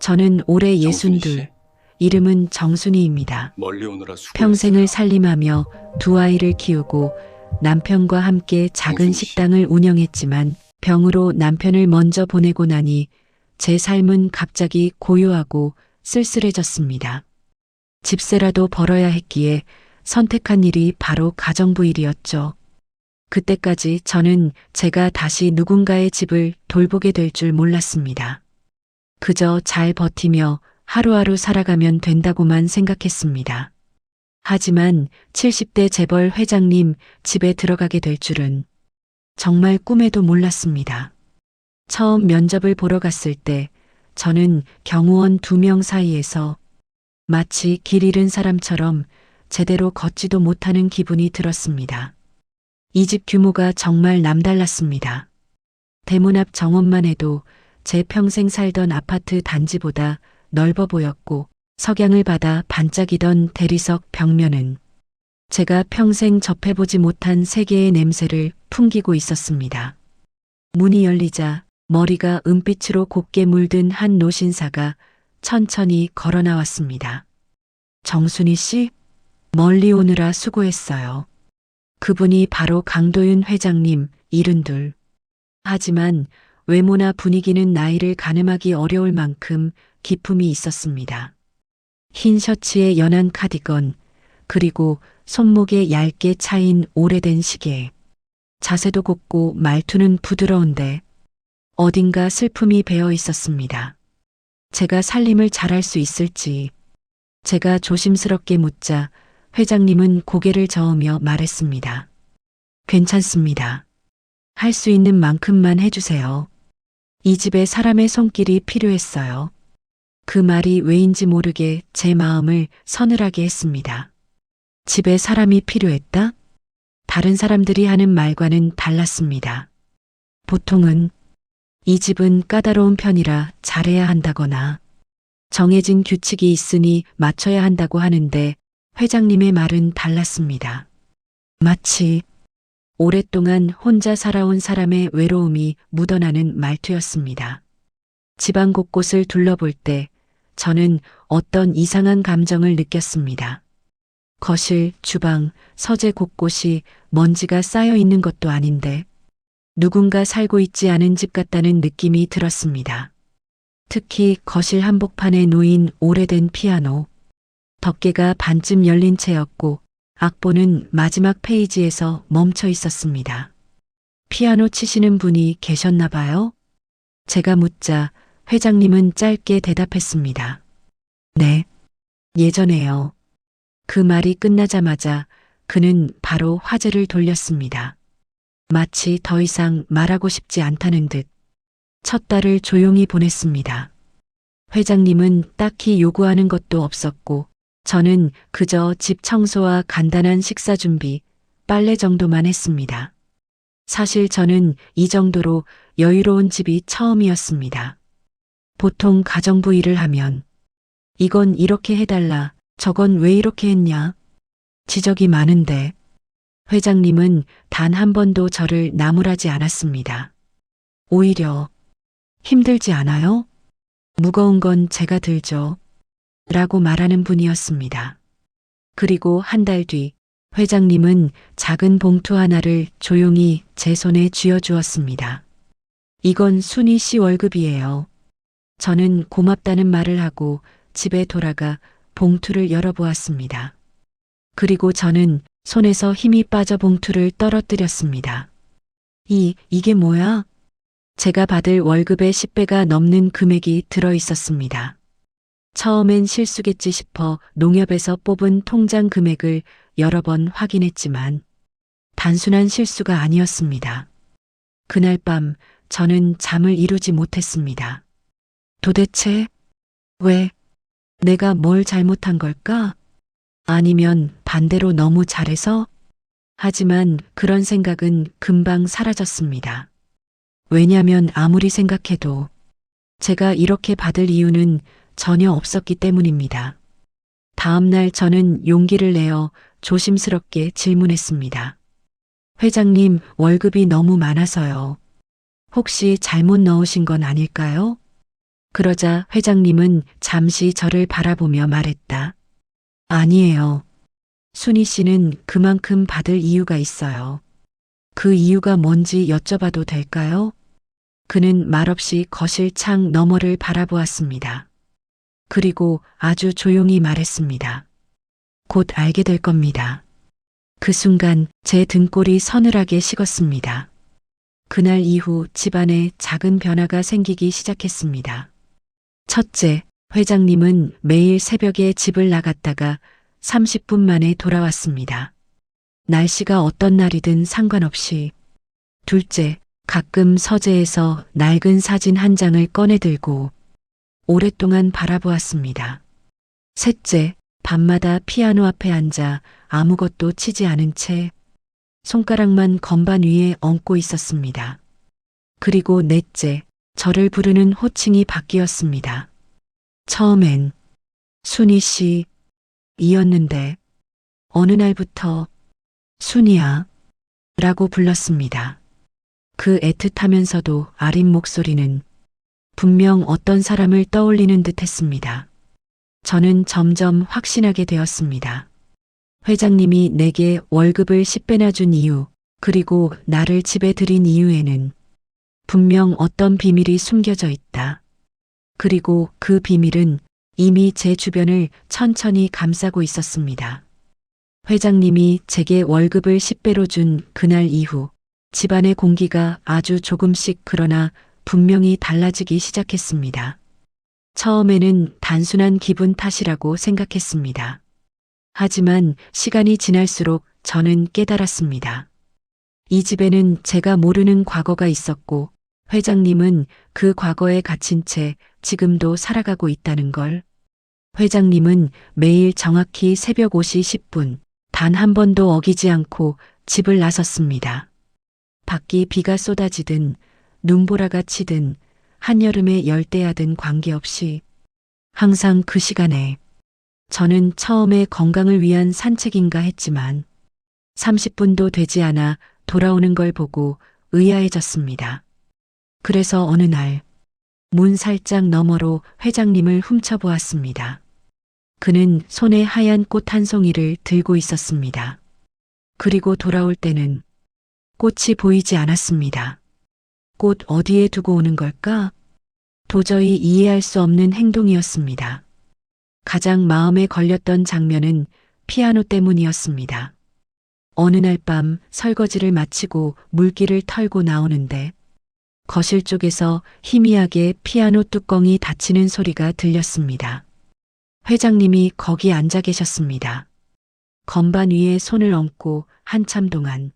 저는 올해 정순이 62, 씨, 이름은 정순이입니다. 멀리 오느라 수고했어요. 평생을 살림하며 두 아이를 키우고 남편과 함께 작은 정순이 씨. 식당을 운영했지만 병으로 남편을 먼저 보내고 나니 제 삶은 갑자기 고요하고 쓸쓸해졌습니다. 집세라도 벌어야 했기에 선택한 일이 바로 가정부 일이었죠. 그때까지 저는 제가 다시 누군가의 집을 돌보게 될 줄 몰랐습니다. 그저 잘 버티며 하루하루 살아가면 된다고만 생각했습니다. 하지만 70대 재벌 회장님 집에 들어가게 될 줄은 정말 꿈에도 몰랐습니다. 처음 면접을 보러 갔을 때 저는 경호원 2명 사이에서 마치 길 잃은 사람처럼 제대로 걷지도 못하는 기분이 들었습니다. 이 집 규모가 정말 남달랐습니다. 대문 앞 정원만 해도 제 평생 살던 아파트 단지보다 넓어 보였고 석양을 받아 반짝이던 대리석 벽면은 제가 평생 접해보지 못한 세계의 냄새를 풍기고 있었습니다. 문이 열리자 머리가 은빛으로 곱게 물든 한 노신사가 천천히 걸어 나왔습니다. 정순이 씨, 멀리 오느라 수고했어요. 그분이 바로 강도윤 회장님 72. 하지만 외모나 분위기는 나이를 가늠하기 어려울 만큼 기품이 있었습니다. 흰 셔츠에 연한 카디건, 그리고 손목에 얇게 차인 오래된 시계. 자세도 곱고 말투는 부드러운데 어딘가 슬픔이 배어 있었습니다. 제가 살림을 잘할 수 있을지 제가 조심스럽게 묻자 회장님은 고개를 저으며 말했습니다. 괜찮습니다. 할 수 있는 만큼만 해주세요. 이 집에 사람의 손길이 필요했어요. 그 말이 왜인지 모르게 제 마음을 서늘하게 했습니다. 집에 사람이 필요했다? 다른 사람들이 하는 말과는 달랐습니다. 보통은 이 집은 까다로운 편이라 잘해야 한다거나 정해진 규칙이 있으니 맞춰야 한다고 하는데 회장님의 말은 달랐습니다. 마치 오랫동안 혼자 살아온 사람의 외로움이 묻어나는 말투였습니다. 집안 곳곳을 둘러볼 때 저는 어떤 이상한 감정을 느꼈습니다. 거실, 주방, 서재 곳곳이 먼지가 쌓여 있는 것도 아닌데 누군가 살고 있지 않은 집 같다는 느낌이 들었습니다. 특히 거실 한복판에 놓인 오래된 피아노. 덮개가 반쯤 열린 채였고 악보는 마지막 페이지에서 멈춰 있었습니다. 피아노 치시는 분이 계셨나 봐요? 제가 묻자 회장님은 짧게 대답했습니다. 네, 예전에요. 그 말이 끝나자마자 그는 바로 화제를 돌렸습니다. 마치 더 이상 말하고 싶지 않다는 듯 첫 달을 조용히 보냈습니다. 회장님은 딱히 요구하는 것도 없었고 저는 그저 집 청소와 간단한 식사 준비, 빨래 정도만 했습니다. 사실 저는 이 정도로 여유로운 집이 처음이었습니다. 보통 가정부 일을 하면 이건 이렇게 해달라, 저건 왜 이렇게 했냐? 지적이 많은데 회장님은 단 한 번도 저를 나무라지 않았습니다. 오히려 힘들지 않아요? 무거운 건 제가 들죠. 라고 말하는 분이었습니다. 그리고 한 달 뒤 회장님은 작은 봉투 하나를 조용히 제 손에 쥐어주었습니다. 이건 순희 씨 월급이에요. 저는 고맙다는 말을 하고 집에 돌아가 봉투를 열어보았습니다. 그리고 저는 손에서 힘이 빠져 봉투를 떨어뜨렸습니다. 이게 뭐야? 제가 받을 월급의 10배가 넘는 금액이 들어 있었습니다. 처음엔 실수겠지 싶어 농협에서 뽑은 통장 금액을 여러 번 확인했지만 단순한 실수가 아니었습니다. 그날 밤 저는 잠을 이루지 못했습니다. 도대체 왜 내가 뭘 잘못한 걸까? 아니면 반대로 너무 잘해서? 하지만 그런 생각은 금방 사라졌습니다. 왜냐면 아무리 생각해도 제가 이렇게 받을 이유는 전혀 없었기 때문입니다. 다음 날 저는 용기를 내어 조심스럽게 질문했습니다. 회장님, 월급이 너무 많아서요. 혹시 잘못 넣으신 건 아닐까요? 그러자 회장님은 잠시 저를 바라보며 말했다. 아니에요. 순희 씨는 그만큼 받을 이유가 있어요. 그 이유가 뭔지 여쭤봐도 될까요? 그는 말없이 거실 창 너머를 바라보았습니다. 그리고 아주 조용히 말했습니다. 곧 알게 될 겁니다. 그 순간 제 등골이 서늘하게 식었습니다. 그날 이후 집안에 작은 변화가 생기기 시작했습니다. 첫째, 회장님은 매일 새벽에 집을 나갔다가 30분 만에 돌아왔습니다. 날씨가 어떤 날이든 상관없이. 둘째, 가끔 서재에서 낡은 사진 한 장을 꺼내 들고 오랫동안 바라보았습니다. 셋째, 밤마다 피아노 앞에 앉아 아무것도 치지 않은 채 손가락만 건반 위에 얹고 있었습니다. 그리고 넷째, 저를 부르는 호칭이 바뀌었습니다. 처음엔 순희 씨 이었는데 어느 날부터 순희야 라고 불렀습니다. 그 애틋하면서도 아린 목소리는 분명 어떤 사람을 떠올리는 듯 했습니다. 저는 점점 확신하게 되었습니다. 회장님이 내게 월급을 10배나 준 이유, 그리고 나를 집에 들인 이유에는 분명 어떤 비밀이 숨겨져 있다. 그리고 그 비밀은 이미 제 주변을 천천히 감싸고 있었습니다. 회장님이 제게 월급을 10배로 준 그날 이후 집안의 공기가 아주 조금씩 그러나 분명히 달라지기 시작했습니다. 처음에는 단순한 기분 탓이라고 생각했습니다. 하지만 시간이 지날수록 저는 깨달았습니다. 이 집에는 제가 모르는 과거가 있었고 회장님은 그 과거에 갇힌 채 지금도 살아가고 있다는 걸. 회장님은 매일 정확히 새벽 5시 10분 단 한 번도 어기지 않고 집을 나섰습니다. 밖이 비가 쏟아지든 눈보라가 치든 한여름에 열대야든 관계없이 항상 그 시간에 저는 처음에 건강을 위한 산책인가 했지만 30분도 되지 않아 돌아오는 걸 보고 의아해졌습니다. 그래서 어느 날 문 살짝 너머로 회장님을 훔쳐보았습니다. 그는 손에 하얀 꽃 한 송이를 들고 있었습니다. 그리고 돌아올 때는 꽃이 보이지 않았습니다. 꽃 어디에 두고 오는 걸까? 도저히 이해할 수 없는 행동이었습니다. 가장 마음에 걸렸던 장면은 피아노 때문이었습니다. 어느 날 밤 설거지를 마치고 물기를 털고 나오는데 거실 쪽에서 희미하게 피아노 뚜껑이 닫히는 소리가 들렸습니다. 회장님이 거기 앉아 계셨습니다. 건반 위에 손을 얹고 한참 동안.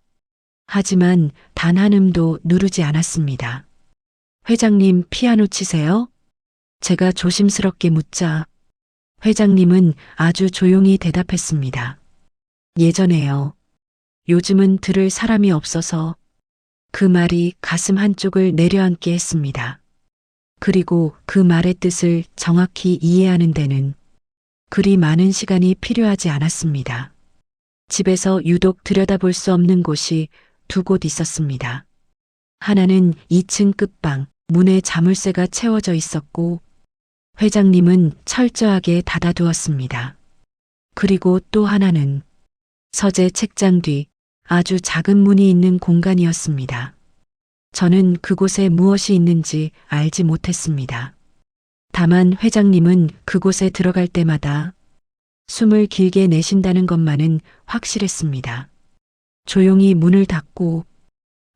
하지만 단 한 음도 누르지 않았습니다. 회장님 피아노 치세요? 제가 조심스럽게 묻자 회장님은 아주 조용히 대답했습니다. 예전에요. 요즘은 들을 사람이 없어서. 그 말이 가슴 한쪽을 내려앉게 했습니다. 그리고 그 말의 뜻을 정확히 이해하는 데는 그리 많은 시간이 필요하지 않았습니다. 집에서 유독 들여다볼 수 없는 곳이 두 곳 있었습니다. 하나는 2층 끝방, 문에 자물쇠가 채워져 있었고 회장님은 철저하게 닫아두었습니다. 그리고 또 하나는 서재 책장 뒤 아주 작은 문이 있는 공간이었습니다. 저는 그곳에 무엇이 있는지 알지 못했습니다. 다만 회장님은 그곳에 들어갈 때마다 숨을 길게 내쉰다는 것만은 확실했습니다. 조용히 문을 닫고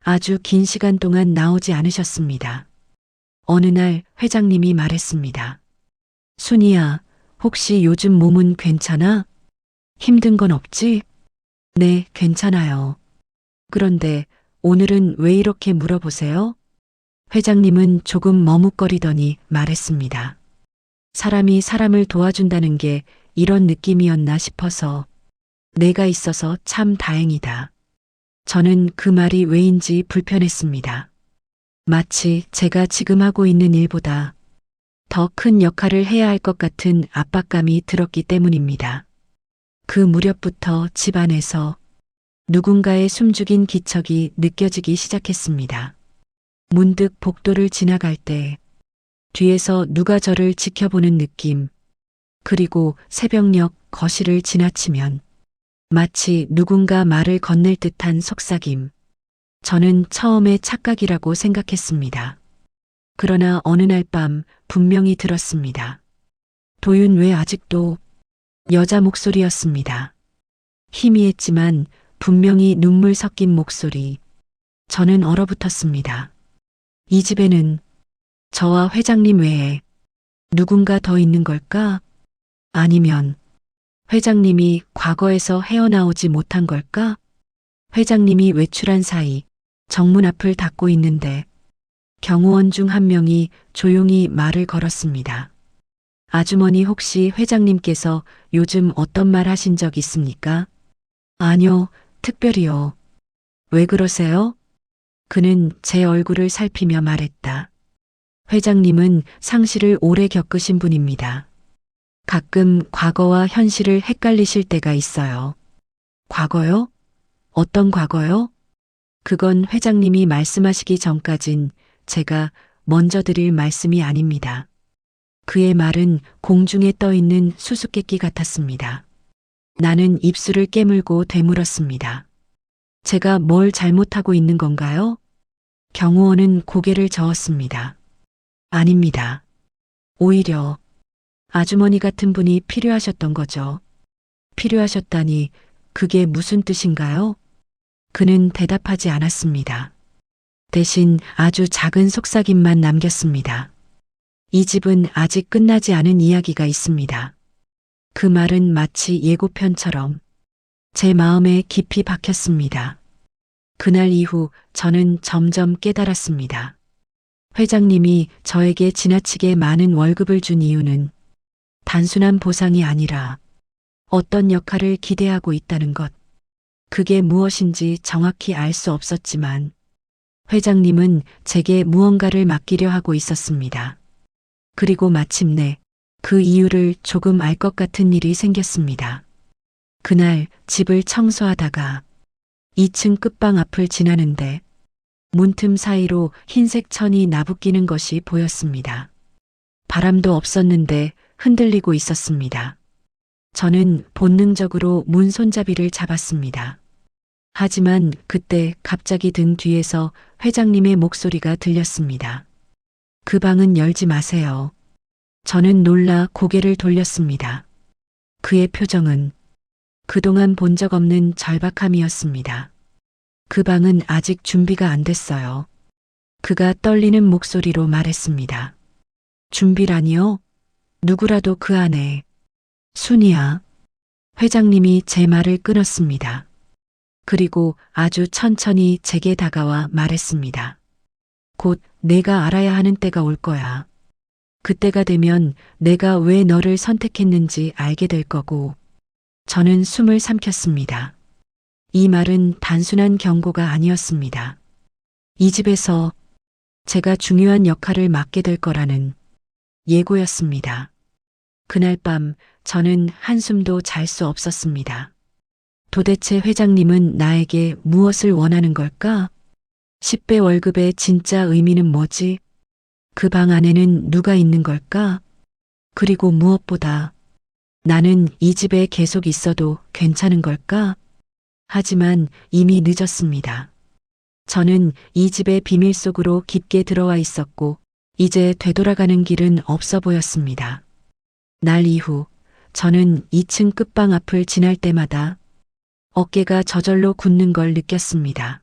아주 긴 시간 동안 나오지 않으셨습니다. 어느 날 회장님이 말했습니다. 순이야, 혹시 요즘 몸은 괜찮아? 힘든 건 없지? 네, 괜찮아요. 그런데 오늘은 왜 이렇게 물어보세요? 회장님은 조금 머뭇거리더니 말했습니다. 사람이 사람을 도와준다는 게 이런 느낌이었나 싶어서. 내가 있어서 참 다행이다. 저는 그 말이 왜인지 불편했습니다. 마치 제가 지금 하고 있는 일보다 더 큰 역할을 해야 할 것 같은 압박감이 들었기 때문입니다. 그 무렵부터 집안에서 누군가의 숨죽인 기척이 느껴지기 시작했습니다. 문득 복도를 지나갈 때 뒤에서 누가 저를 지켜보는 느낌. 그리고 새벽녘 거실을 지나치면 마치 누군가 말을 건넬 듯한 속삭임. 저는 처음에 착각이라고 생각했습니다. 그러나 어느 날 밤 분명히 들었습니다. 도윤 왜 아직도? 여자 목소리였습니다. 희미했지만 분명히 눈물 섞인 목소리. 저는 얼어붙었습니다. 이 집에는 저와 회장님 외에 누군가 더 있는 걸까? 아니면 회장님이 과거에서 헤어나오지 못한 걸까? 회장님이 외출한 사이 정문 앞을 닫고 있는데 경호원 중 한 명이 조용히 말을 걸었습니다. 아주머니 혹시 회장님께서 요즘 어떤 말 하신 적 있습니까? 아니요, 특별히요. 왜 그러세요? 그는 제 얼굴을 살피며 말했다. 회장님은 상실을 오래 겪으신 분입니다. 가끔 과거와 현실을 헷갈리실 때가 있어요. 과거요? 어떤 과거요? 그건 회장님이 말씀하시기 전까진 제가 먼저 드릴 말씀이 아닙니다. 그의 말은 공중에 떠 있는 수수께끼 같았습니다. 나는 입술을 깨물고 되물었습니다. 제가 뭘 잘못하고 있는 건가요? 경호원은 고개를 저었습니다. 아닙니다. 오히려 아주머니 같은 분이 필요하셨던 거죠. 필요하셨다니 그게 무슨 뜻인가요? 그는 대답하지 않았습니다. 대신 아주 작은 속삭임만 남겼습니다. 이 집은 아직 끝나지 않은 이야기가 있습니다. 그 말은 마치 예고편처럼 제 마음에 깊이 박혔습니다. 그날 이후 저는 점점 깨달았습니다. 회장님이 저에게 지나치게 많은 월급을 준 이유는 단순한 보상이 아니라 어떤 역할을 기대하고 있다는 것. 그게 무엇인지 정확히 알 수 없었지만 회장님은 제게 무언가를 맡기려 하고 있었습니다. 그리고 마침내 그 이유를 조금 알 것 같은 일이 생겼습니다. 그날 집을 청소하다가 2층 끝방 앞을 지나는데 문틈 사이로 흰색 천이 나부끼는 것이 보였습니다. 바람도 없었는데 흔들리고 있었습니다. 저는 본능적으로 문 손잡이를 잡았습니다. 하지만 그때 갑자기 등 뒤에서 회장님의 목소리가 들렸습니다. 그 방은 열지 마세요. 저는 놀라 고개를 돌렸습니다. 그의 표정은 그동안 본 적 없는 절박함이었습니다. 그 방은 아직 준비가 안 됐어요. 그가 떨리는 목소리로 말했습니다. 준비라니요? 누구라도 그 안에. 순이야. 회장님이 제 말을 끊었습니다. 그리고 아주 천천히 제게 다가와 말했습니다. 곧 내가 알아야 하는 때가 올 거야. 그때가 되면 내가 왜 너를 선택했는지 알게 될 거고. 저는 숨을 삼켰습니다. 이 말은 단순한 경고가 아니었습니다. 이 집에서 제가 중요한 역할을 맡게 될 거라는 예고였습니다. 그날 밤 저는 한숨도 잘 수 없었습니다. 도대체 회장님은 나에게 무엇을 원하는 걸까? 10배 월급의 진짜 의미는 뭐지? 그 방 안에는 누가 있는 걸까? 그리고 무엇보다 나는 이 집에 계속 있어도 괜찮은 걸까? 하지만 이미 늦었습니다. 저는 이 집의 비밀 속으로 깊게 들어와 있었고 이제 되돌아가는 길은 없어 보였습니다. 날 이후 저는 2층 끝방 앞을 지날 때마다 어깨가 저절로 굳는 걸 느꼈습니다.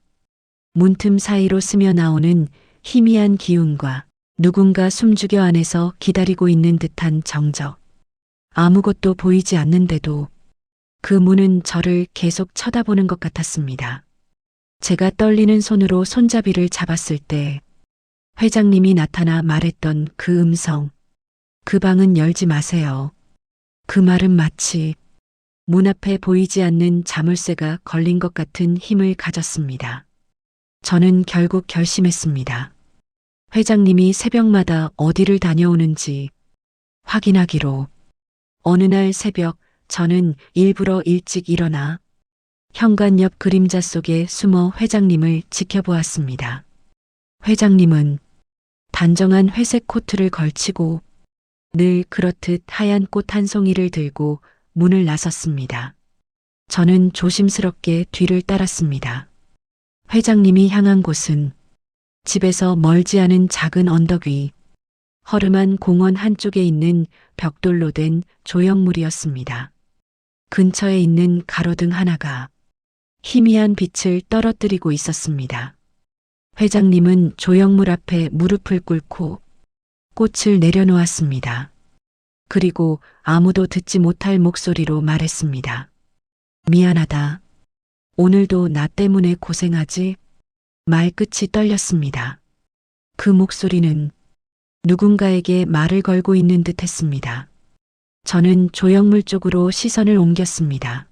문틈 사이로 스며나오는 희미한 기운과 누군가 숨죽여 안에서 기다리고 있는 듯한 정적. 아무것도 보이지 않는데도 그 문은 저를 계속 쳐다보는 것 같았습니다. 제가 떨리는 손으로 손잡이를 잡았을 때 회장님이 나타나 말했던 그 음성. 그 방은 열지 마세요. 그 말은 마치 문 앞에 보이지 않는 자물쇠가 걸린 것 같은 힘을 가졌습니다. 저는 결국 결심했습니다. 회장님이 새벽마다 어디를 다녀오는지 확인하기로. 어느 날 새벽 저는 일부러 일찍 일어나 현관 옆 그림자 속에 숨어 회장님을 지켜보았습니다. 회장님은 단정한 회색 코트를 걸치고 늘 그렇듯 하얀 꽃 한 송이를 들고 문을 나섰습니다. 저는 조심스럽게 뒤를 따랐습니다. 회장님이 향한 곳은 집에서 멀지 않은 작은 언덕 위 허름한 공원 한쪽에 있는 벽돌로 된 조형물이었습니다. 근처에 있는 가로등 하나가 희미한 빛을 떨어뜨리고 있었습니다. 회장님은 조형물 앞에 무릎을 꿇고 꽃을 내려놓았습니다. 그리고 아무도 듣지 못할 목소리로 말했습니다. 미안하다. 오늘도 나 때문에 고생하지? 말끝이 떨렸습니다. 그 목소리는 누군가에게 말을 걸고 있는 듯 했습니다. 저는 조형물 쪽으로 시선을 옮겼습니다.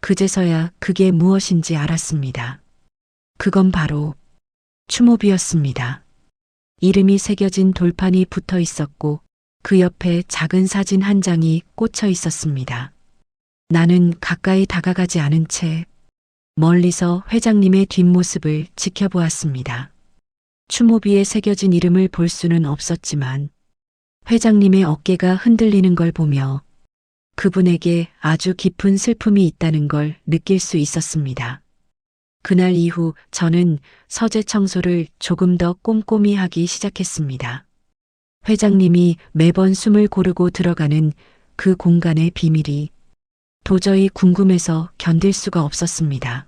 그제서야 그게 무엇인지 알았습니다. 그건 바로 추모비였습니다. 이름이 새겨진 돌판이 붙어 있었고 그 옆에 작은 사진 한 장이 꽂혀 있었습니다. 나는 가까이 다가가지 않은 채 멀리서 회장님의 뒷모습을 지켜보았습니다. 추모비에 새겨진 이름을 볼 수는 없었지만 회장님의 어깨가 흔들리는 걸 보며 그분에게 아주 깊은 슬픔이 있다는 걸 느낄 수 있었습니다. 그날 이후 저는 서재 청소를 조금 더 꼼꼼히 하기 시작했습니다. 회장님이 매번 숨을 고르고 들어가는 그 공간의 비밀이 도저히 궁금해서 견딜 수가 없었습니다.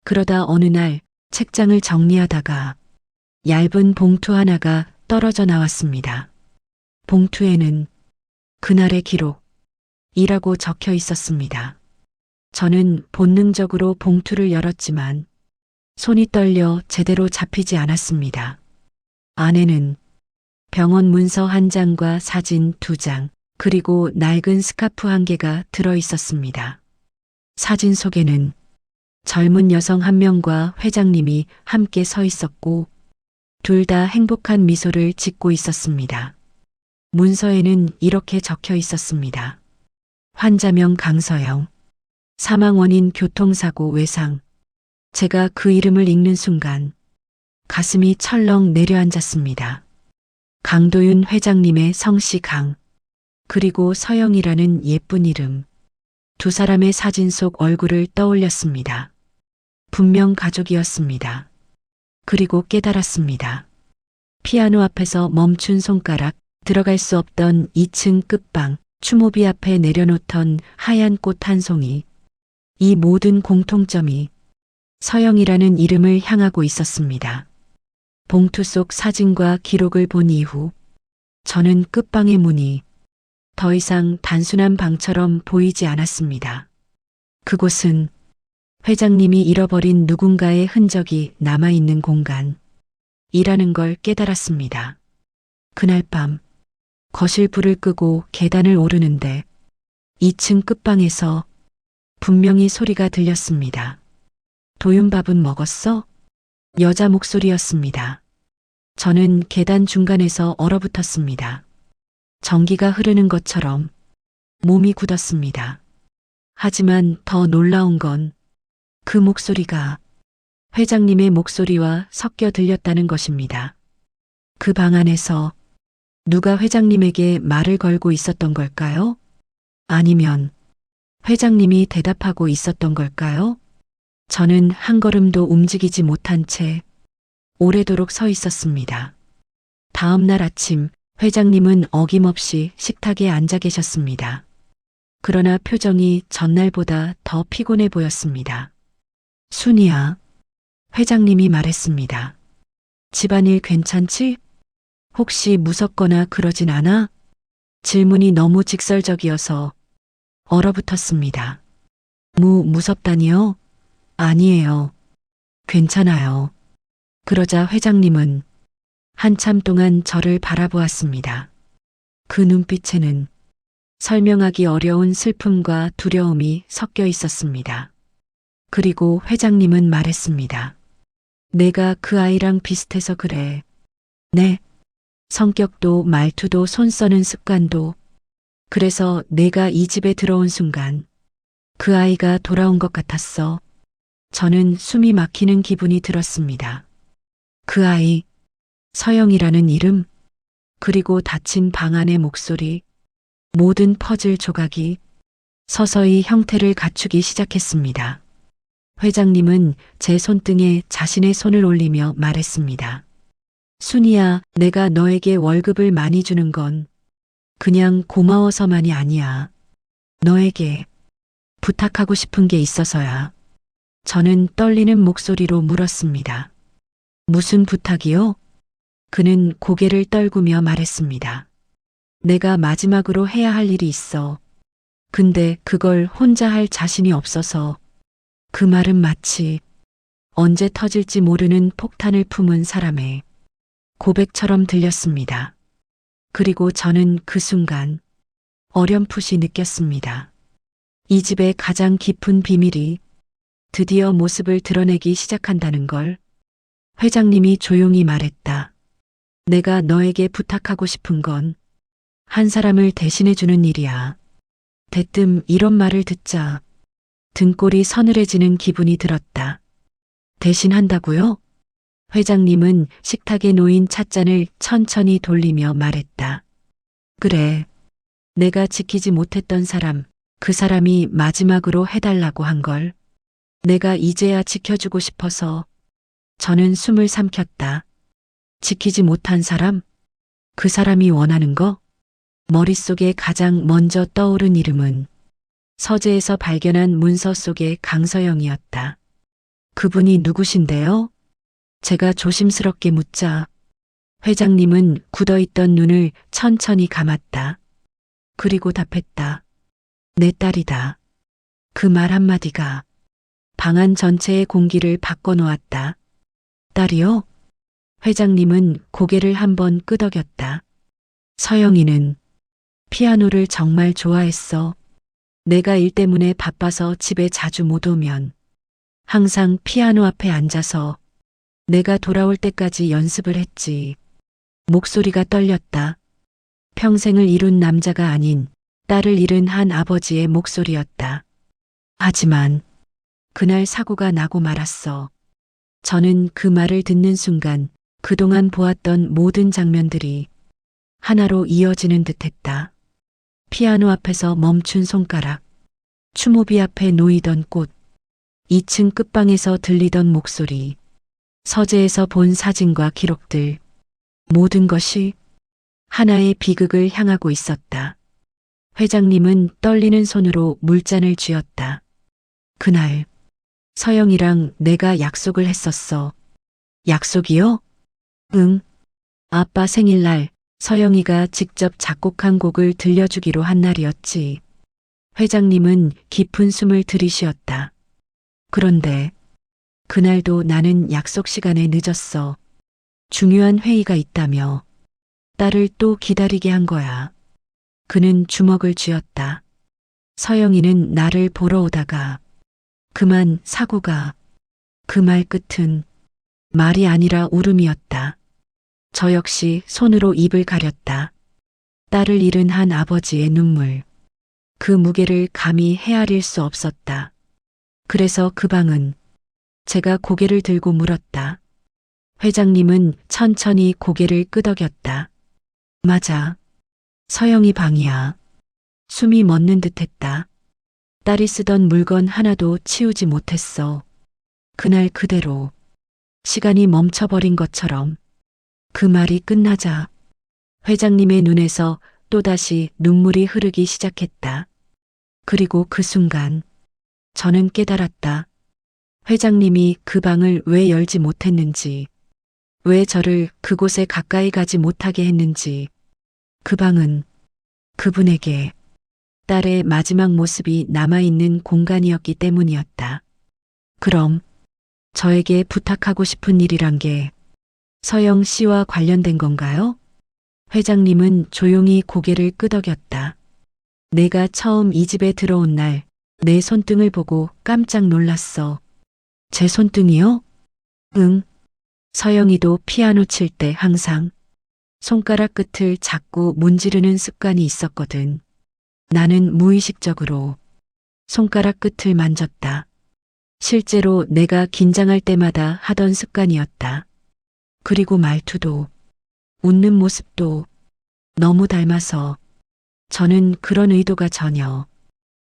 그러다 어느 날 책장을 정리하다가 얇은 봉투 하나가 떨어져 나왔습니다. 봉투에는 그날의 기록이라고 적혀 있었습니다. 저는 본능적으로 봉투를 열었지만 손이 떨려 제대로 잡히지 않았습니다. 안에는 병원 문서 한 장과 사진 2장, 그리고 낡은 스카프 한 개가 들어 있었습니다. 사진 속에는 젊은 여성 한 명과 회장님이 함께 서 있었고 둘 다 행복한 미소를 짓고 있었습니다. 문서에는 이렇게 적혀 있었습니다. 환자명 강서영, 사망 원인 교통사고 외상. 제가 그 이름을 읽는 순간 가슴이 철렁 내려앉았습니다. 강도윤 회장님의 성씨 강, 그리고 서영이라는 예쁜 이름. 두 사람의 사진 속 얼굴을 떠올렸습니다. 분명 가족이었습니다. 그리고 깨달았습니다. 피아노 앞에서 멈춘 손가락, 들어갈 수 없던 2층 끝방, 추모비 앞에 내려놓던 하얀 꽃 한 송이. 이 모든 공통점이 서영이라는 이름을 향하고 있었습니다. 봉투 속 사진과 기록을 본 이후 저는 끝방의 문이 더 이상 단순한 방처럼 보이지 않았습니다. 그곳은 회장님이 잃어버린 누군가의 흔적이 남아있는 공간이라는 걸 깨달았습니다. 그날 밤 거실 불을 끄고 계단을 오르는데 2층 끝방에서 분명히 소리가 들렸습니다. 도윤밥은 먹었어? 여자 목소리였습니다. 저는 계단 중간에서 얼어붙었습니다. 전기가 흐르는 것처럼 몸이 굳었습니다. 하지만 더 놀라운 건 그 목소리가 회장님의 목소리와 섞여 들렸다는 것입니다. 그 방 안에서 누가 회장님에게 말을 걸고 있었던 걸까요? 아니면 회장님이 대답하고 있었던 걸까요? 저는 한 걸음도 움직이지 못한 채 오래도록 서 있었습니다. 다음 날 아침 회장님은 어김없이 식탁에 앉아 계셨습니다. 그러나 표정이 전날보다 더 피곤해 보였습니다. 순이야, 회장님이 말했습니다. 집안일 괜찮지? 혹시 무섭거나 그러진 않아? 질문이 너무 직설적이어서 얼어붙었습니다. 무섭다니요? 아니에요. 괜찮아요. 그러자 회장님은 한참 동안 저를 바라보았습니다. 그 눈빛에는 설명하기 어려운 슬픔과 두려움이 섞여 있었습니다. 그리고 회장님은 말했습니다. 내가 그 아이랑 비슷해서 그래. 네. 성격도 말투도 손 써는 습관도. 그래서 내가 이 집에 들어온 순간 그 아이가 돌아온 것 같았어. 저는 숨이 막히는 기분이 들었습니다. 그 아이, 서영이라는 이름, 그리고 닫힌 방 안의 목소리, 모든 퍼즐 조각이 서서히 형태를 갖추기 시작했습니다. 회장님은 제 손등에 자신의 손을 올리며 말했습니다. 순이야, 내가 너에게 월급을 많이 주는 건 그냥 고마워서만이 아니야. 너에게 부탁하고 싶은 게 있어서야. 저는 떨리는 목소리로 물었습니다. 무슨 부탁이요? 그는 고개를 떨구며 말했습니다. 내가 마지막으로 해야 할 일이 있어. 근데 그걸 혼자 할 자신이 없어서. 그 말은 마치 언제 터질지 모르는 폭탄을 품은 사람의 고백처럼 들렸습니다. 그리고 저는 그 순간 어렴풋이 느꼈습니다. 이 집의 가장 깊은 비밀이 드디어 모습을 드러내기 시작한다는 걸. 회장님이 조용히 말했다. 내가 너에게 부탁하고 싶은 건 한 사람을 대신해주는 일이야. 대뜸 이런 말을 듣자 등골이 서늘해지는 기분이 들었다. 대신한다고요? 회장님은 식탁에 놓인 찻잔을 천천히 돌리며 말했다. 그래. 내가 지키지 못했던 사람, 그 사람이 마지막으로 해달라고 한 걸 내가 이제야 지켜주고 싶어서. 저는 숨을 삼켰다. 지키지 못한 사람? 그 사람이 원하는 거? 머릿속에 가장 먼저 떠오른 이름은 서재에서 발견한 문서 속의 강서영이었다. 그분이 누구신데요? 제가 조심스럽게 묻자 회장님은 굳어있던 눈을 천천히 감았다. 그리고 답했다. 내 딸이다. 그 말 한마디가 방 안 전체의 공기를 바꿔놓았다. 딸이요? 회장님은 고개를 한번 끄덕였다. 서영이는 피아노를 정말 좋아했어. 내가 일 때문에 바빠서 집에 자주 못 오면 항상 피아노 앞에 앉아서 내가 돌아올 때까지 연습을 했지. 목소리가 떨렸다. 평생을 이룬 남자가 아닌 딸을 잃은 한 아버지의 목소리였다. 하지만 그날 사고가 나고 말았어. 저는 그 말을 듣는 순간 그동안 보았던 모든 장면들이 하나로 이어지는 듯했다. 피아노 앞에서 멈춘 손가락, 추모비 앞에 놓이던 꽃, 2층 끝방에서 들리던 목소리, 서재에서 본 사진과 기록들, 모든 것이 하나의 비극을 향하고 있었다. 회장님은 떨리는 손으로 물잔을 쥐었다. 그날 서영이랑 내가 약속을 했었어. 약속이요? 응. 아빠 생일날 서영이가 직접 작곡한 곡을 들려주기로 한 날이었지. 회장님은 깊은 숨을 들이쉬었다. 그런데 그날도 나는 약속 시간에 늦었어. 중요한 회의가 있다며 딸을 또 기다리게 한 거야. 그는 주먹을 쥐었다. 서영이는 나를 보러 오다가 그만 사고가. 그 말 끝은 말이 아니라 울음이었다. 저 역시 손으로 입을 가렸다. 딸을 잃은 한 아버지의 눈물. 그 무게를 감히 헤아릴 수 없었다. 그래서 그 방은 제가 고개를 들고 물었다. 회장님은 천천히 고개를 끄덕였다. 맞아. 서영이 방이야. 숨이 멎는 듯했다. 딸이 쓰던 물건 하나도 치우지 못했어. 그날 그대로 시간이 멈춰버린 것처럼. 그 말이 끝나자 회장님의 눈에서 또다시 눈물이 흐르기 시작했다. 그리고 그 순간 저는 깨달았다. 회장님이 그 방을 왜 열지 못했는지, 왜 저를 그곳에 가까이 가지 못하게 했는지. 그 방은 그분에게 딸의 마지막 모습이 남아있는 공간이었기 때문이었다. 그럼 저에게 부탁하고 싶은 일이란 게 서영 씨와 관련된 건가요? 회장님은 조용히 고개를 끄덕였다. 내가 처음 이 집에 들어온 날 내 손등을 보고 깜짝 놀랐어. 제 손등이요? 응. 서영이도 피아노 칠 때 항상 손가락 끝을 자꾸 문지르는 습관이 있었거든. 나는 무의식적으로 손가락 끝을 만졌다. 실제로 내가 긴장할 때마다 하던 습관이었다. 그리고 말투도 웃는 모습도 너무 닮아서 저는 그런 의도가 전혀.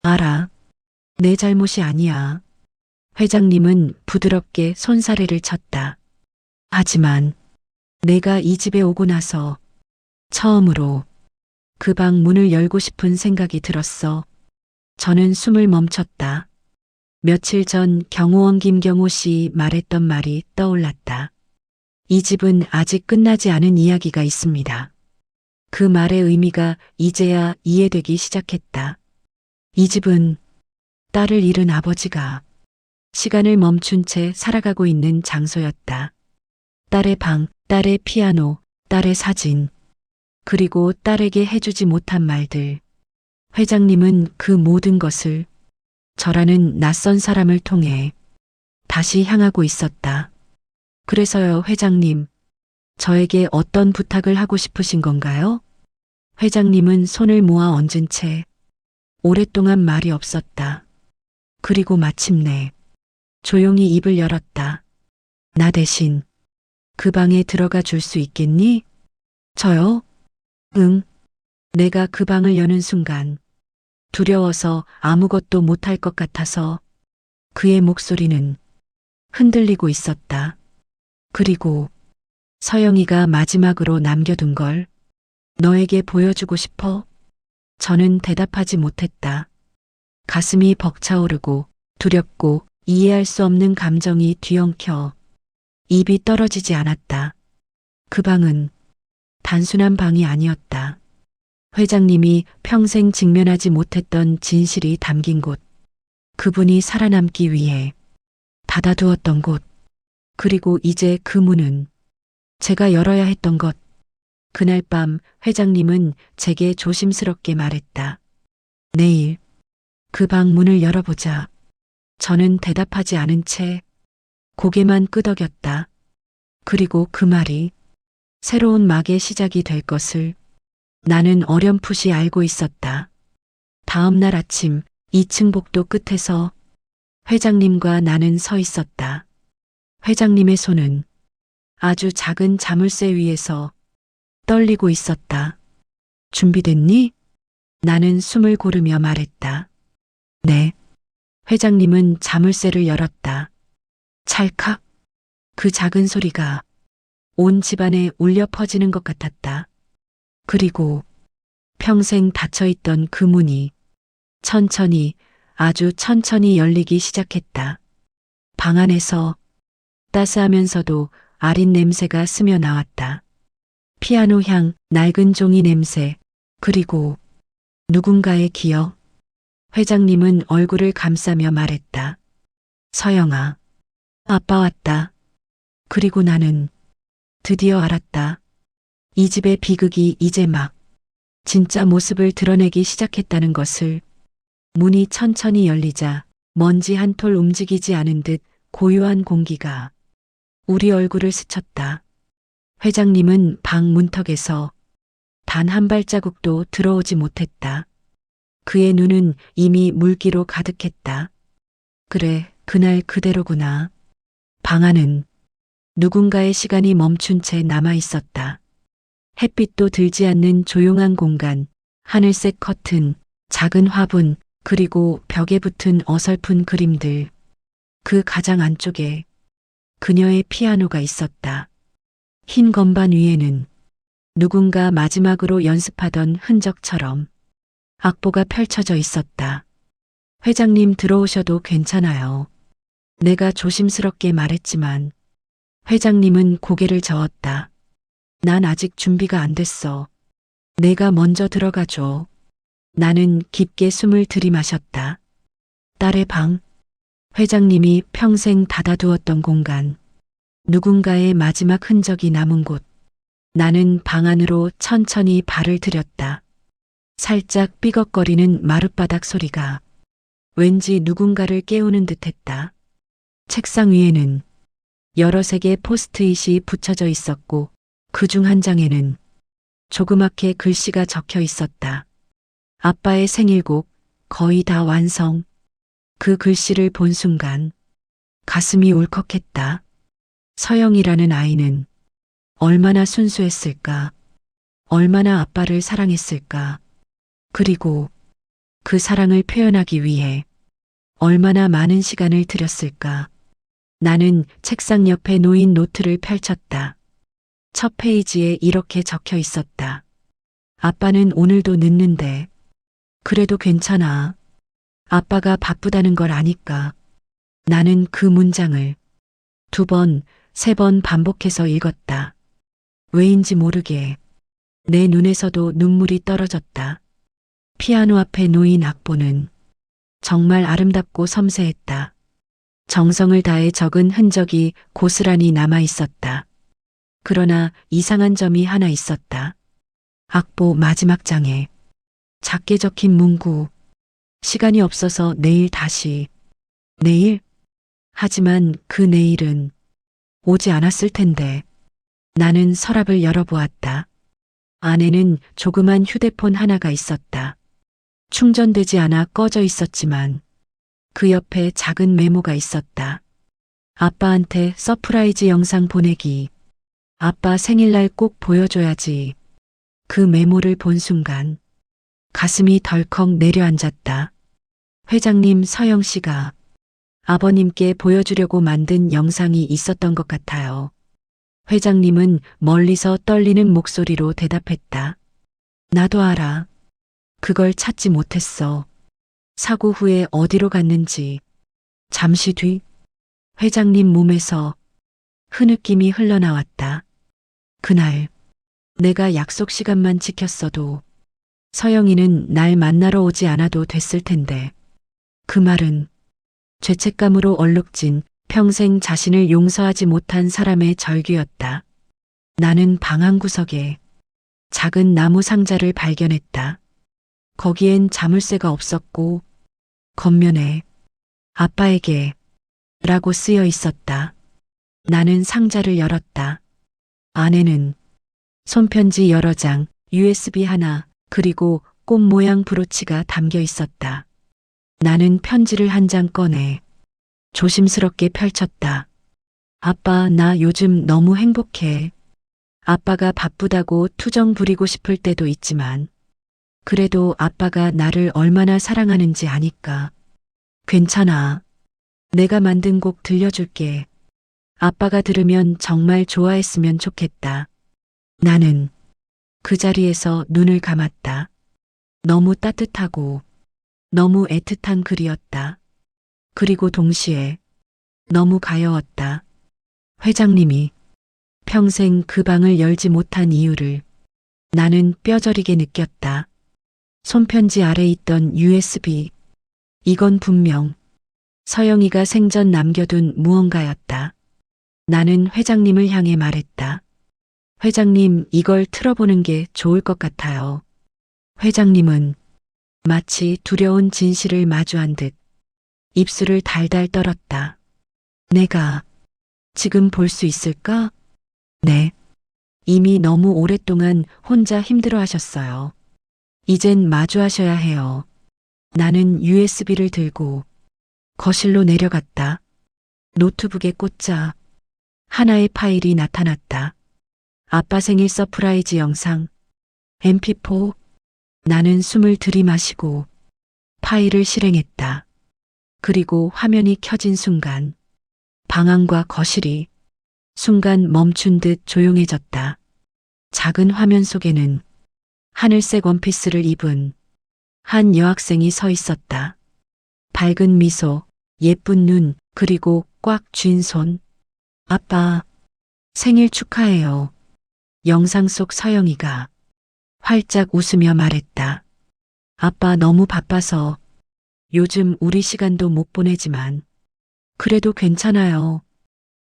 알아. 내 잘못이 아니야. 회장님은 부드럽게 손사래를 쳤다. 하지만 내가 이 집에 오고 나서 처음으로 그 방 문을 열고 싶은 생각이 들었어. 저는 숨을 멈췄다. 며칠 전 경호원 김경호 씨 말했던 말이 떠올랐다. 이 집은 아직 끝나지 않은 이야기가 있습니다. 그 말의 의미가 이제야 이해되기 시작했다. 이 집은 딸을 잃은 아버지가 시간을 멈춘 채 살아가고 있는 장소였다. 딸의 방, 딸의 피아노, 딸의 사진, 그리고 딸에게 해주지 못한 말들. 회장님은 그 모든 것을 저라는 낯선 사람을 통해 다시 향하고 있었다. 그래서요, 회장님. 저에게 어떤 부탁을 하고 싶으신 건가요? 회장님은 손을 모아 얹은 채 오랫동안 말이 없었다. 그리고 마침내 조용히 입을 열었다. 나 대신 그 방에 들어가 줄 수 있겠니? 저요? 응. 내가 그 방을 여는 순간 두려워서 아무것도 못할 것 같아서 그의 목소리는 흔들리고 있었다. 그리고 서영이가 마지막으로 남겨둔 걸 너에게 보여주고 싶어? 저는 대답하지 못했다. 가슴이 벅차오르고 두렵고 이해할 수 없는 감정이 뒤엉켜 입이 떨어지지 않았다. 그 방은 단순한 방이 아니었다. 회장님이 평생 직면하지 못했던 진실이 담긴 곳. 그분이 살아남기 위해 닫아두었던 곳. 그리고 이제 그 문은 제가 열어야 했던 것. 그날 밤 회장님은 제게 조심스럽게 말했다. 내일 그 방 문을 열어보자. 저는 대답하지 않은 채 고개만 끄덕였다. 그리고 그 말이 새로운 막의 시작이 될 것을 나는 어렴풋이 알고 있었다. 다음 날 아침 2층 복도 끝에서 회장님과 나는 서 있었다. 회장님의 손은 아주 작은 자물쇠 위에서 떨리고 있었다. 준비됐니? 나는 숨을 고르며 말했다. 네. 회장님은 자물쇠를 열었다. 찰칵. 그 작은 소리가 온 집안에 울려 퍼지는 것 같았다. 그리고 평생 닫혀있던 그 문이 천천히, 아주 천천히 열리기 시작했다. 방 안에서 따스하면서도 아린 냄새가 스며 나왔다. 피아노 향, 낡은 종이 냄새, 그리고 누군가의 기억. 회장님은 얼굴을 감싸며 말했다. 서영아, 아빠 왔다. 그리고 나는 드디어 알았다. 이 집의 비극이 이제 막 진짜 모습을 드러내기 시작했다는 것을. 문이 천천히 열리자 먼지 한 톨 움직이지 않은 듯 고요한 공기가 우리 얼굴을 스쳤다. 회장님은 방 문턱에서 단 한 발자국도 들어오지 못했다. 그의 눈은 이미 물기로 가득했다. 그래, 그날 그대로구나. 방 안은 누군가의 시간이 멈춘 채 남아 있었다. 햇빛도 들지 않는 조용한 공간, 하늘색 커튼, 작은 화분, 그리고 벽에 붙은 어설픈 그림들. 그 가장 안쪽에 그녀의 피아노가 있었다. 흰 건반 위에는 누군가 마지막으로 연습하던 흔적처럼 악보가 펼쳐져 있었다. 회장님 들어오셔도 괜찮아요. 내가 조심스럽게 말했지만 회장님은 고개를 저었다. 난 아직 준비가 안 됐어. 내가 먼저 들어가줘. 나는 깊게 숨을 들이마셨다. 딸의 방. 회장님이 평생 닫아두었던 공간. 누군가의 마지막 흔적이 남은 곳. 나는 방 안으로 천천히 발을 들였다. 살짝 삐걱거리는 마룻바닥 소리가 왠지 누군가를 깨우는 듯했다. 책상 위에는 여러 색의 포스트잇이 붙여져 있었고 그 중 한 장에는 조그맣게 글씨가 적혀 있었다. 아빠의 생일곡 거의 다 완성. 그 글씨를 본 순간 가슴이 울컥했다. 서영이라는 아이는 얼마나 순수했을까? 얼마나 아빠를 사랑했을까? 그리고 그 사랑을 표현하기 위해 얼마나 많은 시간을 들였을까? 나는 책상 옆에 놓인 노트를 펼쳤다. 첫 페이지에 이렇게 적혀 있었다. 아빠는 오늘도 늦는데. 그래도 괜찮아. 아빠가 바쁘다는 걸 아니까. 나는 그 문장을 2번, 3번 반복해서 읽었다. 왜인지 모르게 내 눈에서도 눈물이 떨어졌다. 피아노 앞에 놓인 악보는 정말 아름답고 섬세했다. 정성을 다해 적은 흔적이 고스란히 남아 있었다. 그러나 이상한 점이 하나 있었다. 악보 마지막 장에 작게 적힌 문구. 시간이 없어서 내일 다시. 내일? 하지만 그 내일은 오지 않았을 텐데. 나는 서랍을 열어보았다. 안에는 조그만 휴대폰 하나가 있었다. 충전되지 않아 꺼져 있었지만 그 옆에 작은 메모가 있었다. 아빠한테 서프라이즈 영상 보내기. 아빠 생일날 꼭 보여줘야지. 그 메모를 본 순간 가슴이 덜컥 내려앉았다. 회장님 서영 씨가 아버님께 보여주려고 만든 영상이 있었던 것 같아요. 회장님은 멀리서 떨리는 목소리로 대답했다. 나도 알아. 그걸 찾지 못했어. 사고 후에 어디로 갔는지. 잠시 뒤 회장님 몸에서 흐느낌이 흘러나왔다. 그날 내가 약속 시간만 지켰어도 서영이는 날 만나러 오지 않아도 됐을 텐데. 그 말은 죄책감으로 얼룩진 평생 자신을 용서하지 못한 사람의 절규였다. 나는 방 한구석에 작은 나무 상자를 발견했다. 거기엔 자물쇠가 없었고 겉면에 아빠에게 라고 쓰여 있었다. 나는 상자를 열었다. 안에는 손편지 여러 장, USB 하나, 그리고 꽃 모양 브로치가 담겨 있었다. 나는 편지를 한 장 꺼내 조심스럽게 펼쳤다. 아빠, 나 요즘 너무 행복해. 아빠가 바쁘다고 투정 부리고 싶을 때도 있지만 그래도 아빠가 나를 얼마나 사랑하는지 아니까. 괜찮아. 내가 만든 곡 들려줄게. 아빠가 들으면 정말 좋아했으면 좋겠다. 나는 그 자리에서 눈을 감았다. 너무 따뜻하고 너무 애틋한 글이었다. 그리고 동시에 너무 가여웠다. 회장님이 평생 그 방을 열지 못한 이유를 나는 뼈저리게 느꼈다. 손편지 아래 있던 USB. 이건 분명 서영이가 생전 남겨둔 무언가였다. 나는 회장님을 향해 말했다. 회장님, 이걸 틀어보는 게 좋을 것 같아요. 회장님은 마치 두려운 진실을 마주한 듯 입술을 달달 떨었다. 내가 지금 볼 수 있을까? 네. 이미 너무 오랫동안 혼자 힘들어 하셨어요. 이젠 마주하셔야 해요. 나는 USB를 들고 거실로 내려갔다. 노트북에 꽂자 하나의 파일이 나타났다. 아빠 생일 서프라이즈 영상, MP4. 나는 숨을 들이마시고 파일을 실행했다. 그리고 화면이 켜진 순간 방안과 거실이 순간 멈춘 듯 조용해졌다. 작은 화면 속에는 하늘색 원피스를 입은 한 여학생이 서 있었다. 밝은 미소, 예쁜 눈, 그리고 꽉 쥔 손. 아빠, 생일 축하해요. 영상 속 서영이가 활짝 웃으며 말했다. 아빠 너무 바빠서 요즘 우리 시간도 못 보내지만 그래도 괜찮아요.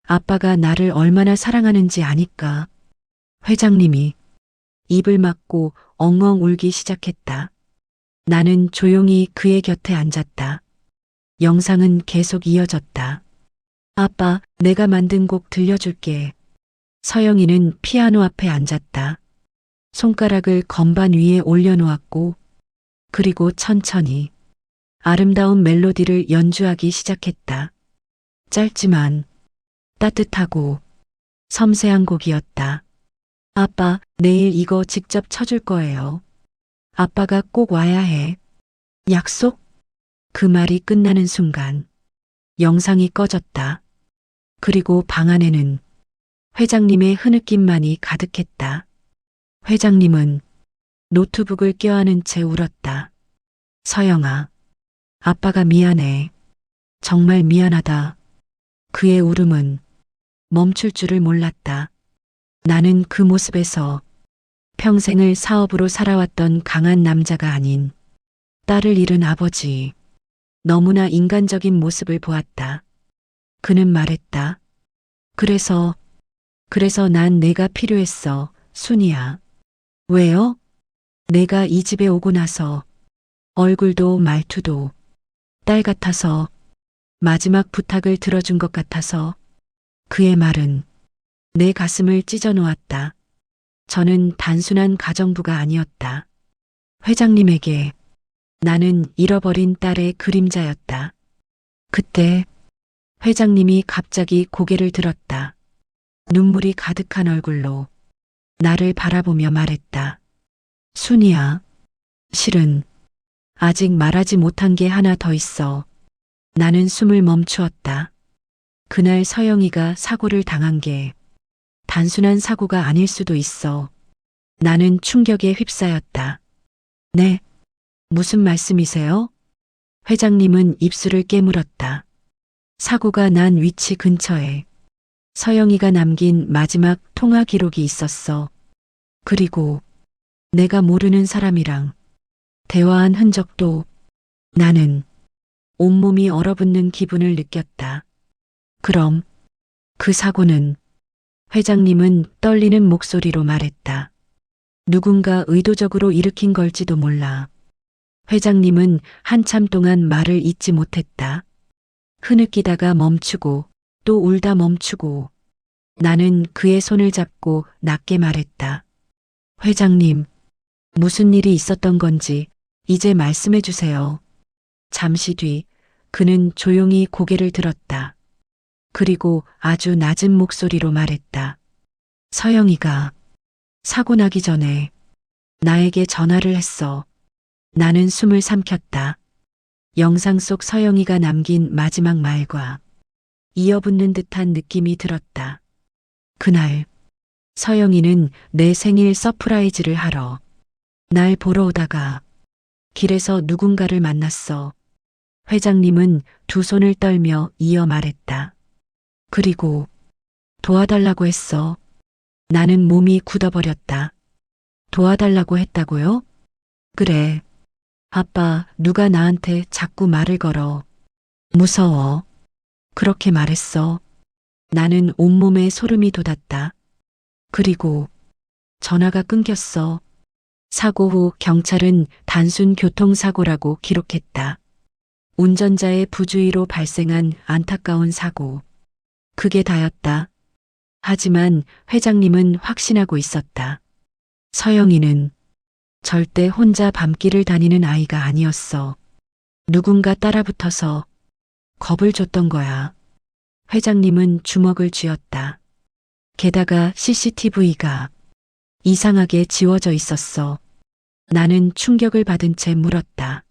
아빠가 나를 얼마나 사랑하는지 아니까. 회장님이 입을 막고 엉엉 울기 시작했다. 나는 조용히 그의 곁에 앉았다. 영상은 계속 이어졌다. 아빠, 내가 만든 곡 들려줄게. 서영이는 피아노 앞에 앉았다. 손가락을 건반 위에 올려놓았고 그리고 천천히 아름다운 멜로디를 연주하기 시작했다. 짧지만 따뜻하고 섬세한 곡이었다. 아빠, 내일 이거 직접 쳐줄 거예요. 아빠가 꼭 와야 해. 약속? 그 말이 끝나는 순간 영상이 꺼졌다. 그리고 방 안에는 회장님의 흐느낌만이 가득했다. 회장님은 노트북을 껴안은 채 울었다. 서영아, 아빠가 미안해. 정말 미안하다. 그의 울음은 멈출 줄을 몰랐다. 나는 그 모습에서 평생을 사업으로 살아왔던 강한 남자가 아닌 딸을 잃은 아버지, 너무나 인간적인 모습을 보았다. 그는 말했다. 그래서 난 내가 필요했어, 순이야. 왜요? 내가 이 집에 오고 나서 얼굴도 말투도 딸 같아서, 마지막 부탁을 들어준 것 같아서. 그의 말은 내 가슴을 찢어 놓았다. 저는 단순한 가정부가 아니었다. 회장님에게 나는 잃어버린 딸의 그림자였다. 그때 회장님이 갑자기 고개를 들었다. 눈물이 가득한 얼굴로 나를 바라보며 말했다. 순이야, 실은 아직 말하지 못한 게 하나 더 있어. 나는 숨을 멈추었다. 그날 서영이가 사고를 당한 게 단순한 사고가 아닐 수도 있어. 나는 충격에 휩싸였다. 네, 무슨 말씀이세요? 회장님은 입술을 깨물었다. 사고가 난 위치 근처에 서영이가 남긴 마지막 통화 기록이 있었어. 그리고 내가 모르는 사람이랑 대화한 흔적도. 나는 온몸이 얼어붙는 기분을 느꼈다. 그럼 그 사고는, 회장님은 떨리는 목소리로 말했다. 누군가 의도적으로 일으킨 걸지도 몰라. 회장님은 한참 동안 말을 잇지 못했다. 흐느끼다가 멈추고 또 울다 멈추고. 나는 그의 손을 잡고 낮게 말했다. 회장님, 무슨 일이 있었던 건지 이제 말씀해 주세요. 잠시 뒤 그는 조용히 고개를 들었다. 그리고 아주 낮은 목소리로 말했다. 서영이가 사고 나기 전에 나에게 전화를 했어. 나는 숨을 삼켰다. 영상 속 서영이가 남긴 마지막 말과 이어붙는 듯한 느낌이 들었다. 그날 서영이는 내 생일 서프라이즈를 하러 날 보러 오다가 길에서 누군가를 만났어. 회장님은 두 손을 떨며 이어 말했다. 그리고 도와달라고 했어. 나는 몸이 굳어버렸다. 도와달라고 했다고요? 그래. 아빠, 누가 나한테 자꾸 말을 걸어. 무서워. 그렇게 말했어. 나는 온몸에 소름이 돋았다. 그리고 전화가 끊겼어. 사고 후 경찰은 단순 교통사고라고 기록했다. 운전자의 부주의로 발생한 안타까운 사고. 그게 다였다. 하지만 회장님은 확신하고 있었다. 서영이는 절대 혼자 밤길을 다니는 아이가 아니었어. 누군가 따라붙어서 겁을 줬던 거야. 회장님은 주먹을 쥐었다. 게다가 CCTV가 이상하게 지워져 있었어. 나는 충격을 받은 채 물었다.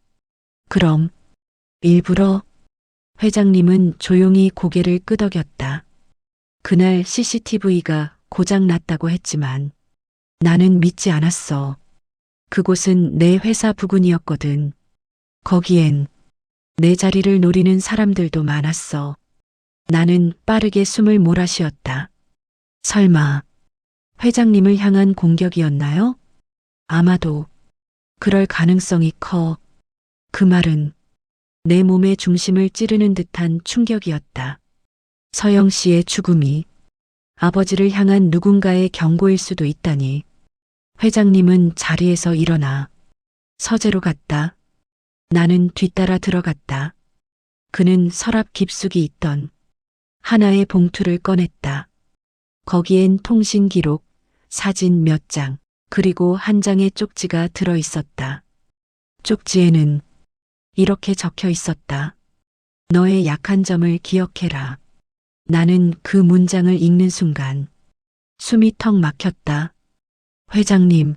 그럼 일부러? 회장님은 조용히 고개를 끄덕였다. 그날 CCTV가 고장 났다고 했지만 나는 믿지 않았어. 그곳은 내 회사 부근이었거든. 거기엔 내 자리를 노리는 사람들도 많았어. 나는 빠르게 숨을 몰아쉬었다. 설마 회장님을 향한 공격이었나요? 아마도 그럴 가능성이 커. 그 말은 내 몸의 중심을 찌르는 듯한 충격이었다. 서영 씨의 죽음이 아버지를 향한 누군가의 경고일 수도 있다니. 회장님은 자리에서 일어나 서재로 갔다. 나는 뒤따라 들어갔다. 그는 서랍 깊숙이 있던 하나의 봉투를 꺼냈다. 거기엔 통신 기록, 사진 몇 장, 그리고 한 장의 쪽지가 들어 있었다. 쪽지에는 이렇게 적혀 있었다. 너의 약한 점을 기억해라. 나는 그 문장을 읽는 순간 숨이 턱 막혔다. 회장님,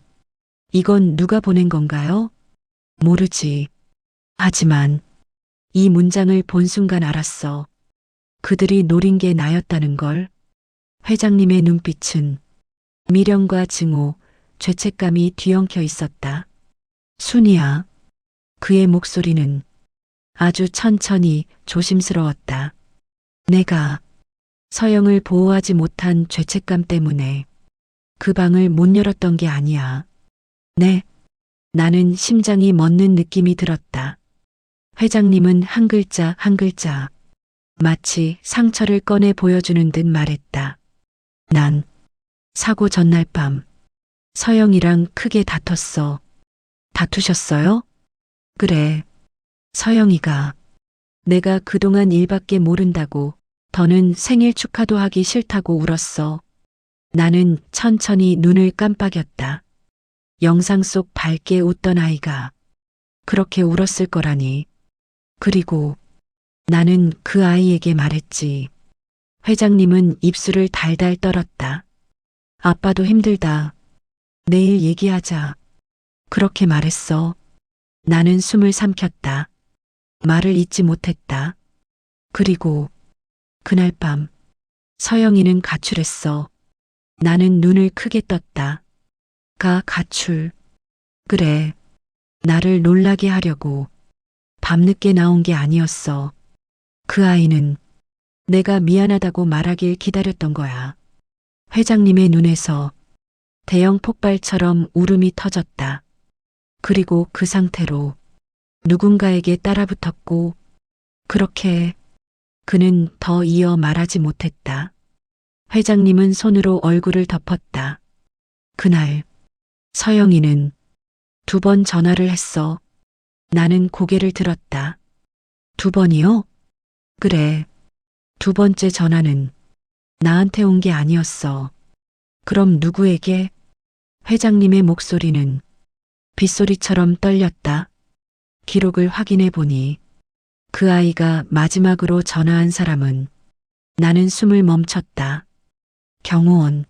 이건 누가 보낸 건가요? 모르지. 하지만 이 문장을 본 순간 알았어. 그들이 노린 게 나였다는 걸. 회장님의 눈빛은 미련과 증오, 죄책감이 뒤엉켜 있었다. 순이야. 그의 목소리는 아주 천천히 조심스러웠다. 내가 서영을 보호하지 못한 죄책감 때문에 그 방을 못 열었던 게 아니야. 네. 나는 심장이 멎는 느낌이 들었다. 회장님은 한 글자 한 글자 마치 상처를 꺼내 보여주는 듯 말했다. 난 사고 전날 밤 서영이랑 크게 다퉜어. 다투셨어요? 그래. 서영이가 내가 그동안 일밖에 모른다고 더는 생일 축하도 하기 싫다고 울었어. 나는 천천히 눈을 깜빡였다. 영상 속 밝게 웃던 아이가 그렇게 울었을 거라니. 그리고 나는 그 아이에게 말했지. 회장님은 입술을 달달 떨었다. 아빠도 힘들다. 내일 얘기하자. 그렇게 말했어. 나는 숨을 삼켰다. 말을 잇지 못했다. 그리고 그날 밤 서영이는 가출했어. 나는 눈을 크게 떴다. 가출. 그래. 나를 놀라게 하려고 밤늦게 나온 게 아니었어. 그 아이는 내가 미안하다고 말하길 기다렸던 거야. 회장님의 눈에서 대형 폭발처럼 울음이 터졌다. 그리고 그 상태로 누군가에게 따라붙었고, 그렇게 그는 더 이어 말하지 못했다. 회장님은 손으로 얼굴을 덮었다. 그날 서영이는 2번 전화를 했어. 나는 고개를 들었다. 2번이요? 그래. 2번째 전화는 나한테 온 게 아니었어. 그럼 누구에게? 회장님의 목소리는 빗소리처럼 떨렸다. 기록을 확인해 보니 그 아이가 마지막으로 전화한 사람은 나는 숨을 멈췄다. 경호원,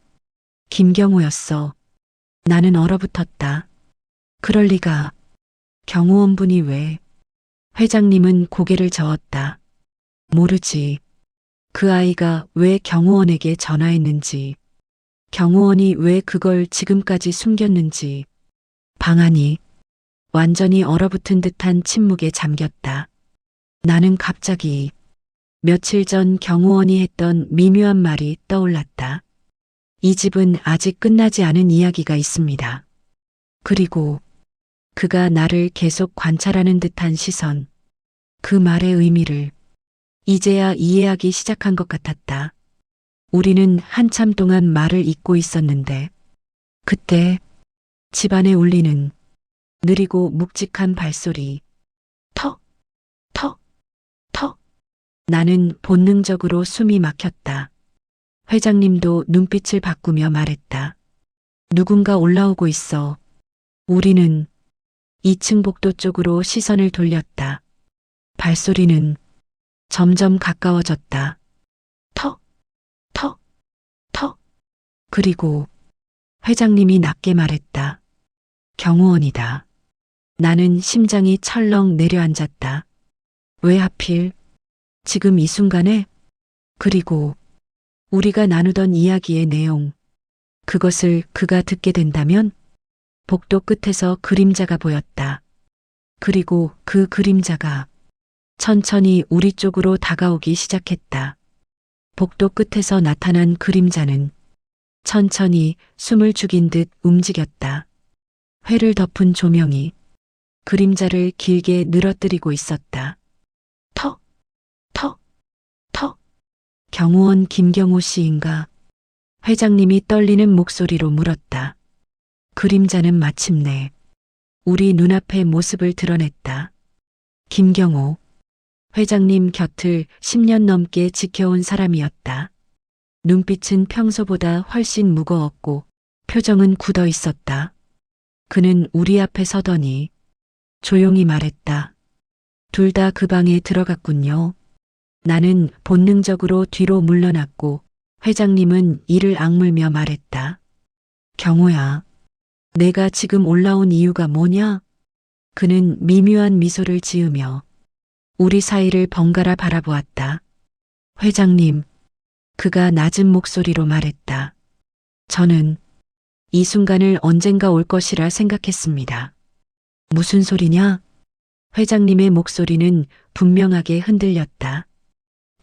김경호였어. 나는 얼어붙었다. 그럴 리가. 경호원분이 왜? 회장님은 고개를 저었다. 모르지. 그 아이가 왜 경호원에게 전화했는지, 경호원이 왜 그걸 지금까지 숨겼는지. 방 안이 완전히 얼어붙은 듯한 침묵에 잠겼다. 나는 갑자기 며칠 전 경호원이 했던 미묘한 말이 떠올랐다. 이 집은 아직 끝나지 않은 이야기가 있습니다. 그리고 그가 나를 계속 관찰하는 듯한 시선. 그 말의 의미를 이제야 이해하기 시작한 것 같았다. 우리는 한참 동안 말을 잇고 있었는데 그때 집안에 울리는 느리고 묵직한 발소리. 턱, 턱, 턱. 나는 본능적으로 숨이 막혔다. 회장님도 눈빛을 바꾸며 말했다. 누군가 올라오고 있어. 우리는 2층 복도 쪽으로 시선을 돌렸다. 발소리는 점점 가까워졌다. 턱, 턱, 턱. 그리고 회장님이 낮게 말했다. 경호원이다. 나는 심장이 철렁 내려앉았다. 왜 하필 지금 이 순간에? 그리고 우리가 나누던 이야기의 내용, 그것을 그가 듣게 된다면? 복도 끝에서 그림자가 보였다. 그리고 그 그림자가 천천히 우리 쪽으로 다가오기 시작했다. 복도 끝에서 나타난 그림자는 천천히 숨을 죽인 듯 움직였다. 회를 덮은 조명이 그림자를 길게 늘어뜨리고 있었다. 턱, 턱, 턱. 경호원 김경호 씨인가? 회장님이 떨리는 목소리로 물었다. 그림자는 마침내 우리 눈앞의 모습을 드러냈다. 김경호, 회장님 곁을 10년 넘게 지켜온 사람이었다. 눈빛은 평소보다 훨씬 무거웠고 표정은 굳어 있었다. 그는 우리 앞에 서더니 조용히 말했다. 둘 다 그 방에 들어갔군요. 나는 본능적으로 뒤로 물러났고 회장님은 이를 악물며 말했다. 경호야, 내가 지금 올라온 이유가 뭐냐? 그는 미묘한 미소를 지으며 우리 사이를 번갈아 바라보았다. 회장님, 그가 낮은 목소리로 말했다. 저는 이 순간을 언젠가 올 것이라 생각했습니다. 무슨 소리냐? 회장님의 목소리는 분명하게 흔들렸다.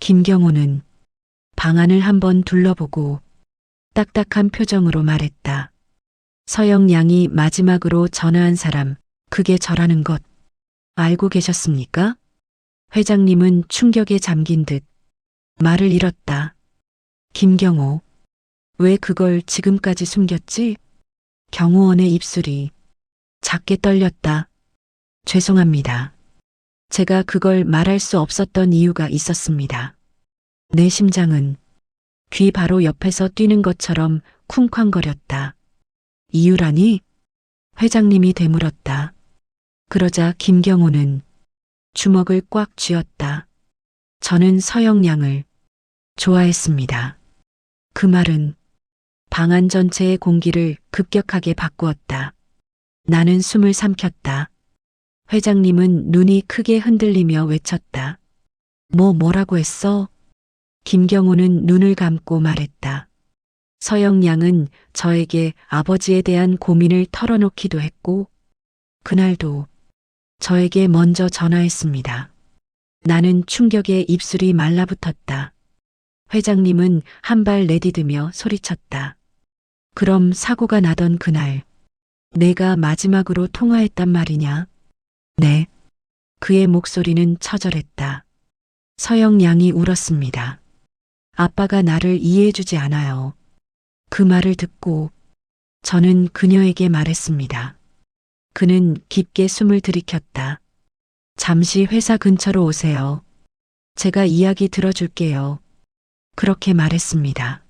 김경호는 방안을 한번 둘러보고 딱딱한 표정으로 말했다. 서영 양이 마지막으로 전화한 사람, 그게 저라는 것 알고 계셨습니까? 회장님은 충격에 잠긴 듯 말을 잃었다. 김경호, 왜 그걸 지금까지 숨겼지? 경호원의 입술이 작게 떨렸다. 죄송합니다. 제가 그걸 말할 수 없었던 이유가 있었습니다. 내 심장은 귀 바로 옆에서 뛰는 것처럼 쿵쾅거렸다. 이유라니? 회장님이 되물었다. 그러자 김경호는 주먹을 꽉 쥐었다. 저는 서영 양을 좋아했습니다. 그 말은 방안 전체의 공기를 급격하게 바꾸었다. 나는 숨을 삼켰다. 회장님은 눈이 크게 흔들리며 외쳤다. 뭐라고 했어? 김경호는 눈을 감고 말했다. 서영 양은 저에게 아버지에 대한 고민을 털어놓기도 했고, 그날도 저에게 먼저 전화했습니다. 나는 충격에 입술이 말라붙었다. 회장님은 한 발 내디디며 소리쳤다. 그럼 사고가 나던 그날, 내가 마지막으로 통화했단 말이냐? 네. 그의 목소리는 처절했다. 서영 양이 울었습니다. 아빠가 나를 이해해주지 않아요. 그 말을 듣고 저는 그녀에게 말했습니다. 그는 깊게 숨을 들이켰다. 잠시 회사 근처로 오세요. 제가 이야기 들어줄게요. 그렇게 말했습니다.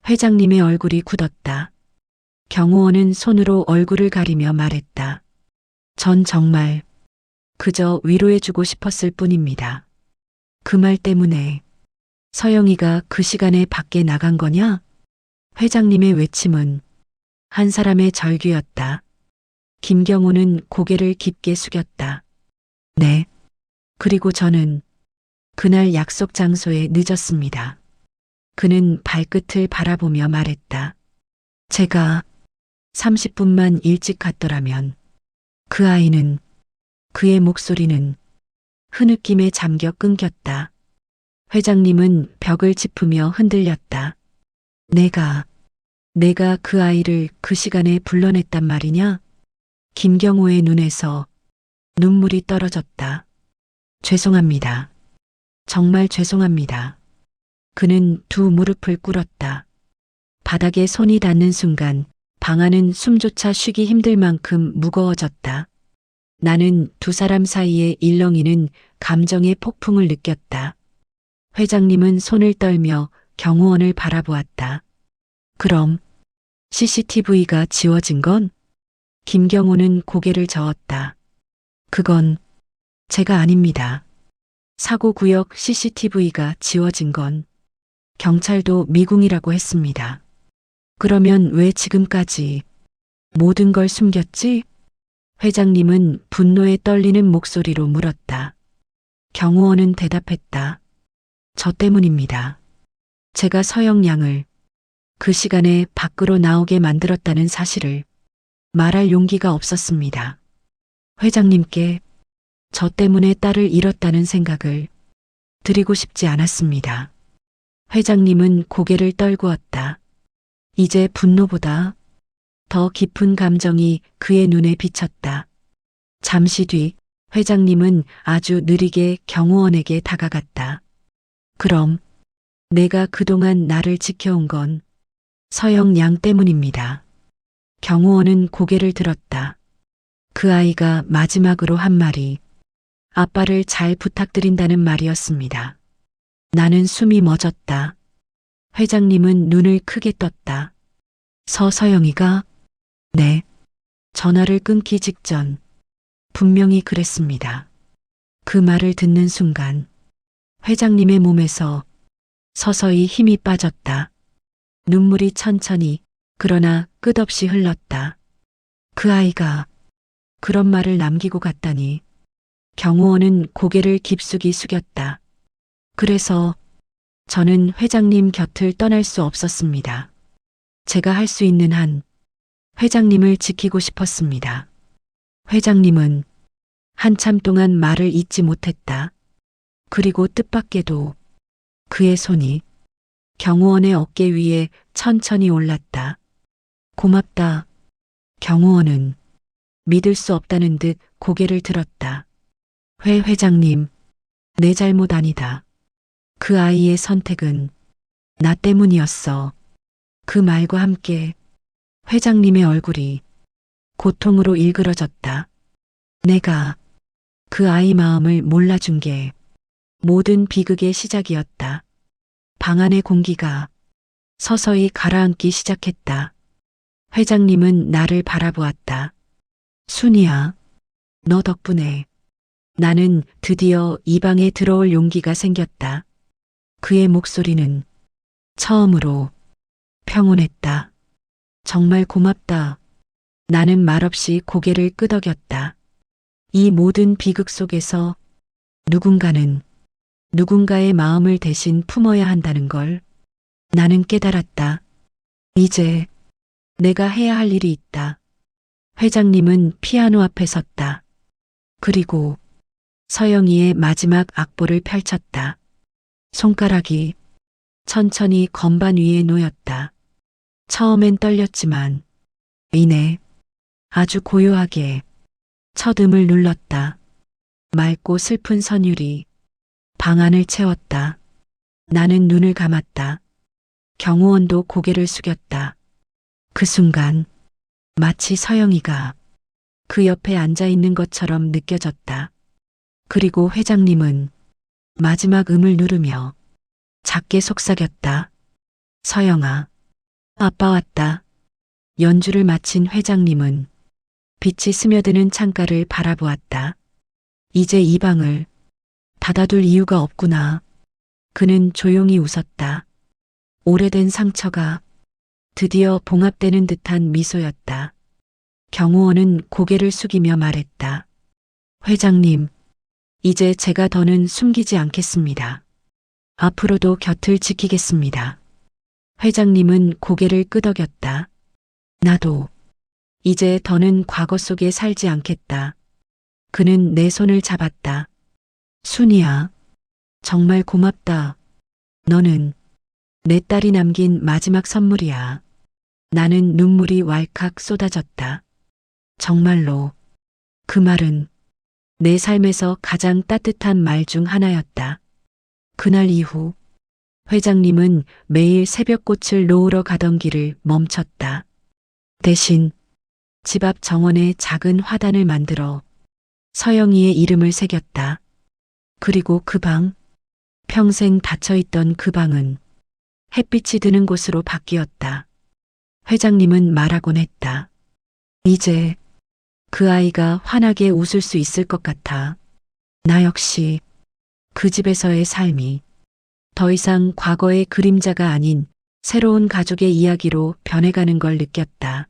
회장님의 얼굴이 굳었다. 경호원은 손으로 얼굴을 가리며 말했다. 전 정말 그저 위로해주고 싶었을 뿐입니다. 그 말 때문에 서영이가 그 시간에 밖에 나간 거냐? 회장님의 외침은 한 사람의 절규였다. 김경호는 고개를 깊게 숙였다. 네. 그리고 저는 그날 약속 장소에 늦었습니다. 그는 발끝을 바라보며 말했다. 제가 30분만 일찍 갔더라면 그 아이는, 그의 목소리는 흐느낌에 잠겨 끊겼다. 회장님은 벽을 짚으며 흔들렸다. 내가 그 아이를 그 시간에 불러냈단 말이냐? 김경호의 눈에서 눈물이 떨어졌다. 죄송합니다. 정말 죄송합니다. 그는 두 무릎을 꿇었다. 바닥에 손이 닿는 순간 방 안은 숨조차 쉬기 힘들 만큼 무거워졌다. 나는 두 사람 사이에 일렁이는 감정의 폭풍을 느꼈다. 회장님은 손을 떨며 경호원을 바라보았다. 그럼 CCTV가 지워진 건? 김경호는 고개를 저었다. 그건 제가 아닙니다. 사고구역 CCTV가 지워진 건 경찰도 미궁이라고 했습니다. 그러면 왜 지금까지 모든 걸 숨겼지? 회장님은 분노에 떨리는 목소리로 물었다. 경호원은 대답했다. 저 때문입니다. 제가 서영 양을 그 시간에 밖으로 나오게 만들었다는 사실을 말할 용기가 없었습니다. 회장님께 저 때문에 딸을 잃었다는 생각을 드리고 싶지 않았습니다. 회장님은 고개를 떨구었다. 이제 분노보다 더 깊은 감정이 그의 눈에 비쳤다. 잠시 뒤 회장님은 아주 느리게 경호원에게 다가갔다. 그럼 내가 그동안 나를 지켜온 건 서영 양 때문입니다. 경호원은 고개를 들었다. 그 아이가 마지막으로 한 말이 아빠를 잘 부탁드린다는 말이었습니다. 나는 숨이 멎었다. 회장님은 눈을 크게 떴다. 서영이가? 네. 전화를 끊기 직전 분명히 그랬습니다. 그 말을 듣는 순간 회장님의 몸에서 서서히 힘이 빠졌다. 눈물이 천천히 그러나 끝없이 흘렀다. 그 아이가 그런 말을 남기고 갔다니. 경호원은 고개를 깊숙이 숙였다. 그래서 저는 회장님 곁을 떠날 수 없었습니다. 제가 할 수 있는 한 회장님을 지키고 싶었습니다. 회장님은 한참 동안 말을 잇지 못했다. 그리고 뜻밖에도 그의 손이 경호원의 어깨 위에 천천히 올랐다. 고맙다. 경호원은 믿을 수 없다는 듯 고개를 들었다. 회 회장님, 내 잘못 아니다. 그 아이의 선택은 나 때문이었어. 그 말과 함께 회장님의 얼굴이 고통으로 일그러졌다. 내가 그 아이 마음을 몰라준 게 모든 비극의 시작이었다. 방 안의 공기가 서서히 가라앉기 시작했다. 회장님은 나를 바라보았다. 순이야, 너 덕분에 나는 드디어 이 방에 들어올 용기가 생겼다. 그의 목소리는 처음으로 평온했다. 정말 고맙다. 나는 말없이 고개를 끄덕였다. 이 모든 비극 속에서 누군가는 누군가의 마음을 대신 품어야 한다는 걸 나는 깨달았다. 이제 내가 해야 할 일이 있다. 회장님은 피아노 앞에 섰다. 그리고 서영이의 마지막 악보를 펼쳤다. 손가락이 천천히 건반 위에 놓였다. 처음엔 떨렸지만 이내 아주 고요하게 첫 음을 눌렀다. 맑고 슬픈 선율이 방 안을 채웠다. 나는 눈을 감았다. 경호원도 고개를 숙였다. 그 순간 마치 서영이가 그 옆에 앉아 있는 것처럼 느껴졌다. 그리고 회장님은 마지막 음을 누르며 작게 속삭였다. 서영아, 아빠 왔다. 연주를 마친 회장님은 빛이 스며드는 창가를 바라보았다. 이제 이 방을 닫아둘 이유가 없구나. 그는 조용히 웃었다. 오래된 상처가 드디어 봉합되는 듯한 미소였다. 경호원은 고개를 숙이며 말했다. 회장님, 이제 제가 더는 숨기지 않겠습니다. 앞으로도 곁을 지키겠습니다. 회장님은 고개를 끄덕였다. 나도 이제 더는 과거 속에 살지 않겠다. 그는 내 손을 잡았다. 순이야, 정말 고맙다. 너는 내 딸이 남긴 마지막 선물이야. 나는 눈물이 왈칵 쏟아졌다. 정말로 그 말은 내 삶에서 가장 따뜻한 말 중 하나였다. 그날 이후 회장님은 매일 새벽꽃을 놓으러 가던 길을 멈췄다. 대신 집 앞 정원에 작은 화단을 만들어 서영이의 이름을 새겼다. 그리고 그 방, 평생 닫혀있던 그 방은 햇빛이 드는 곳으로 바뀌었다. 회장님은 말하곤 했다. 이제 그 아이가 환하게 웃을 수 있을 것 같아. 나 역시 그 집에서의 삶이 더 이상 과거의 그림자가 아닌 새로운 가족의 이야기로 변해가는 걸 느꼈다.